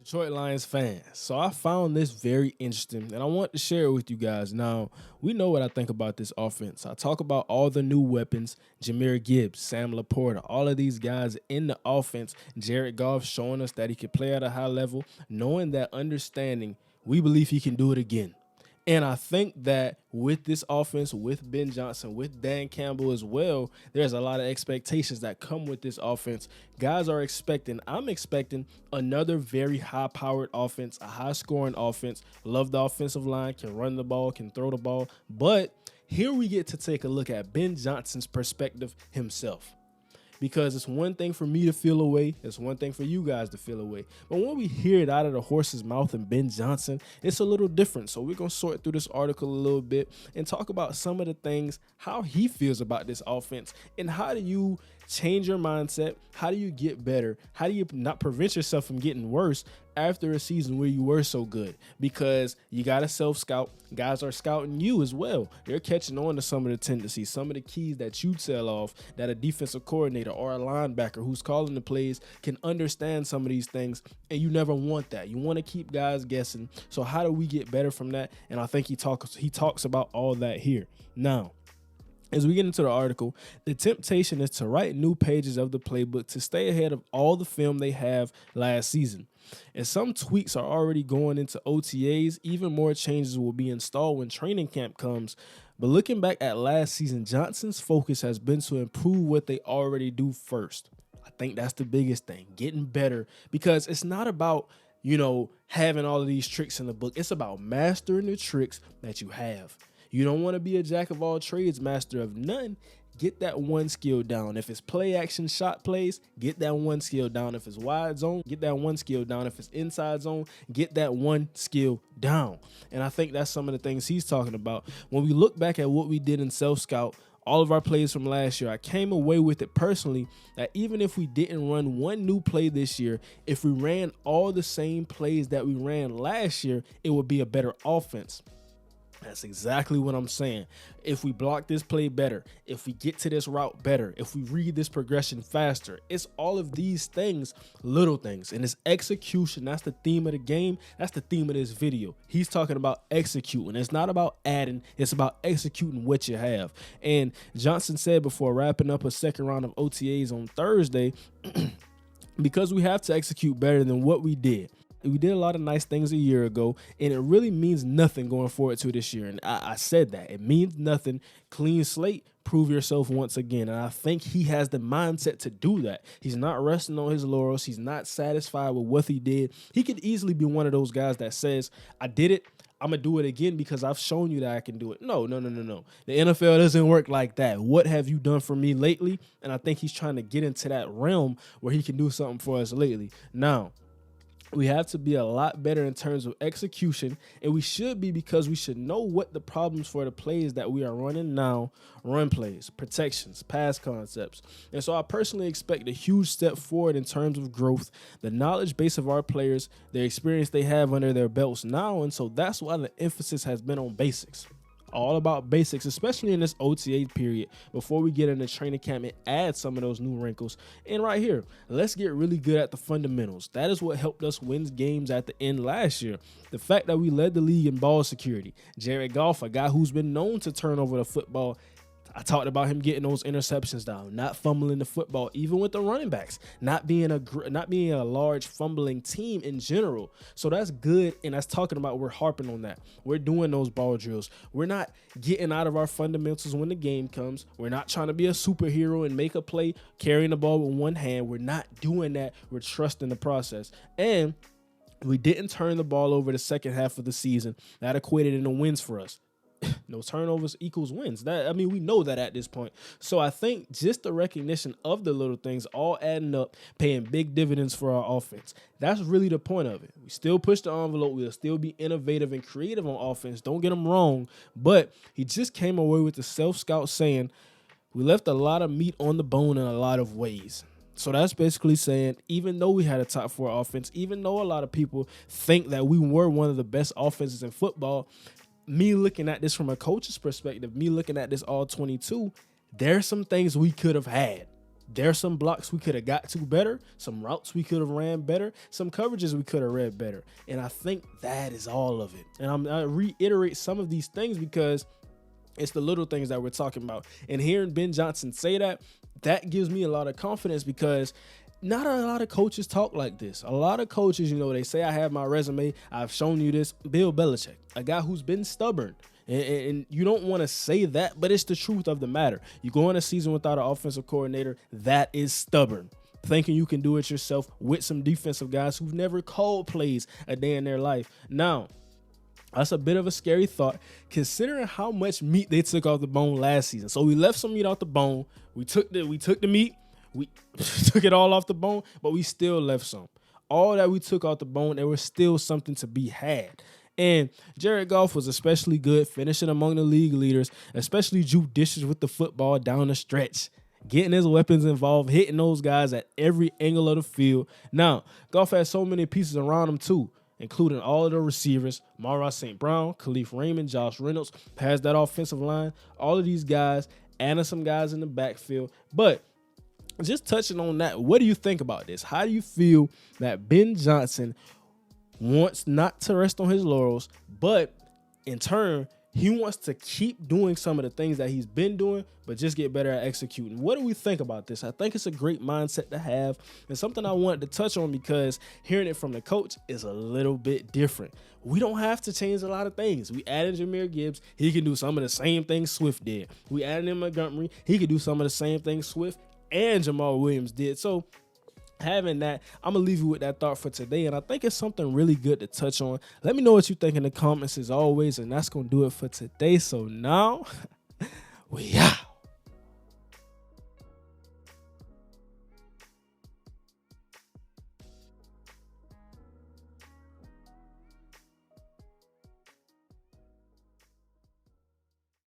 Detroit Lions fans. So I found this very interesting and I want to share it with you guys. Now, we know what I think about this offense. I talk about all the new weapons, Jahmyr Gibbs, Sam Laporta, all of these guys in the offense. Jared Goff showing us that he can play at a high level, knowing that, understanding, we believe he can do it again. And I think that with this offense, with Ben Johnson, with Dan Campbell as well, there's a lot of expectations that come with this offense. Guys are expecting, I'm expecting another very high-powered offense, a high-scoring offense. Love the offensive line, can run the ball, can throw the ball. But here we get to take a look at Ben Johnson's perspective himself. Because it's one thing for me to feel away. It's one thing for you guys to feel away. But when we hear it out of the horse's mouth and Ben Johnson, it's a little different. So we're going to sort through this article a little bit and talk about some of the things, how he feels about this offense, and how do you change your mindset? How do you get better? How do you not prevent yourself from getting worse after a season where you were so good? Because you got to self-scout. Guys are scouting you as well. They're catching on to some of the tendencies, some of the keys that you tell off, that a defensive coordinator or a linebacker who's calling the plays can understand some of these things, and you never want that. You want to keep guys guessing. So how do we get better from that? And I think he talks about all that here. Now, as we get into the article, the temptation is to write new pages of the playbook to stay ahead of all the film they have last season. And some tweaks are already going into OTAs. Even more changes will be installed when training camp comes. But looking back at last season, Johnson's focus has been to improve what they already do first. I think that's the biggest thing, getting better, because it's not about, having all of these tricks in the book. It's about mastering the tricks that you have. You don't want to be a jack of all trades, master of none. Get that one skill down. If it's play action shot plays, get that one skill down. If it's wide zone, get that one skill down. If it's inside zone, get that one skill down. And I think that's some of the things he's talking about. When we look back at what we did in self-scout, all of our plays from last year, I came away with it personally that even if we didn't run one new play this year, if we ran all the same plays that we ran last year, it would be a better offense. That's exactly what I'm saying. If we block this play better, if we get to this route better, if we read this progression faster, it's all of these things, little things. And it's execution. That's the theme of the game. That's the theme of this video. He's talking about executing. It's not about adding. It's about executing what you have. And Johnson said before wrapping up a second round of OTAs on Thursday, because we have to execute better than what we did. We did a lot of nice things a year ago, and it really means nothing going forward to this year. And I said that. It means nothing. Clean slate, prove yourself once again. And I think he has the mindset to do that. He's not resting on his laurels. He's not satisfied with what he did. He could easily be one of those guys that says, I did it. I'm going to do it again because I've shown you that I can do it. No. The NFL doesn't work like that. What have you done for me lately? And I think he's trying to get into that realm where he can do something for us lately. Now, we have to be a lot better in terms of execution, and we should be, because we should know what the problems for the plays that we are running now, run plays, protections, pass concepts. And so I personally expect a huge step forward in terms of growth, the knowledge base of our players, the experience they have under their belts now, and so that's why the emphasis has been on basics. All about basics, especially in this OTA period before we get into training camp and add some of those new wrinkles. And right here, let's get really good at the fundamentals. That is what helped us win games at the end last year. The fact that we led the league in ball security. Jared Goff, a guy who's been known to turn over the football. I talked about him getting those interceptions down, not fumbling the football, even with the running backs, not being a large fumbling team in general. So that's good, and that's talking about we're harping on that. We're doing those ball drills. We're not getting out of our fundamentals when the game comes. We're not trying to be a superhero and make a play carrying the ball with one hand. We're not doing that. We're trusting the process. And we didn't turn the ball over the second half of the season. That equated into wins for us. No turnovers equals wins. We know that at this point. So I think just the recognition of the little things all adding up, paying big dividends for our offense. That's really the point of it. We still push the envelope. We'll still be innovative and creative on offense. Don't get him wrong. But he just came away with the self-scout saying we left a lot of meat on the bone in a lot of ways. So that's basically saying, even though we had a top 4 offense, even though a lot of people think that we were one of the best offenses in football, me looking at this from a coach's perspective, me looking at this all 22, there's some things we could have had. There's some blocks we could have got to better, some routes we could have ran better, some coverages we could have read better. And I think that is all of it. And I reiterate some of these things because it's the little things that we're talking about. And hearing Ben Johnson say that gives me a lot of confidence because not a lot of coaches talk like this. A lot of coaches, they say, I have my resume, I've shown you this. Bill Belichick, a guy who's been stubborn. And you don't want to say that, but it's the truth of the matter. You go in a season without an offensive coordinator, that is stubborn. Thinking you can do it yourself with some defensive guys who've never called plays a day in their life. Now, that's a bit of a scary thought considering how much meat they took off the bone last season. So we left some meat off the bone. We took the meat, we took it all off the bone, but we still left some. All that we took off the bone, there was still something to be had. And Jared Goff was especially good, finishing among the league leaders, especially judicious with the football down the stretch, getting his weapons involved, hitting those guys at every angle of the field. Now, Goff has so many pieces around him too, including all of the receivers, Amon-Ra St. Brown, Khalif Raymond, Josh Reynolds, has that offensive line, all of these guys, and some guys in the backfield. But just touching on that, what do you think about this? How do you feel that Ben Johnson wants not to rest on his laurels, but in turn, he wants to keep doing some of the things that he's been doing, but just get better at executing? What do we think about this? I think it's a great mindset to have and something I wanted to touch on because hearing it from the coach is a little bit different. We don't have to change a lot of things. We added Jahmyr Gibbs. He can do some of the same things Swift did. We added in Montgomery. He could do some of the same things Swift and Jamal Williams did. So having that, I'm going to leave you with that thought for today, and I think it's something really good to touch on. Let me know what you think in the comments as always, and that's going to do it for today. So now, we out.